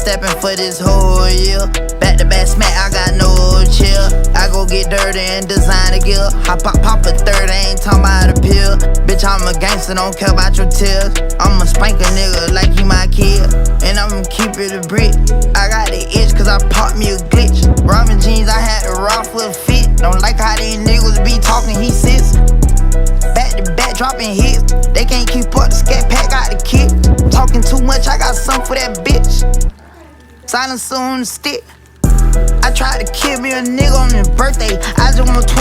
stepping for this whole year. Back to back smack, I got no chill. I go get dirty and design a gear. I pop a third, I ain't talking about a pill. Bitch, I'm a gangster, don't care about your tears. I'ma spank a nigga like he my kid, and I'ma keep it a brick. I got the itch cause I popped me a glitch. Robin jeans, I had to rock for a fit. Don't like how these niggas be talking, he sits. Back to back dropping hits. They can't keep up, the scat pack got the kick. Talking too much, I got something for that bitch. Silencer on the stick. I tried to kill me a nigga on his birthday. I just want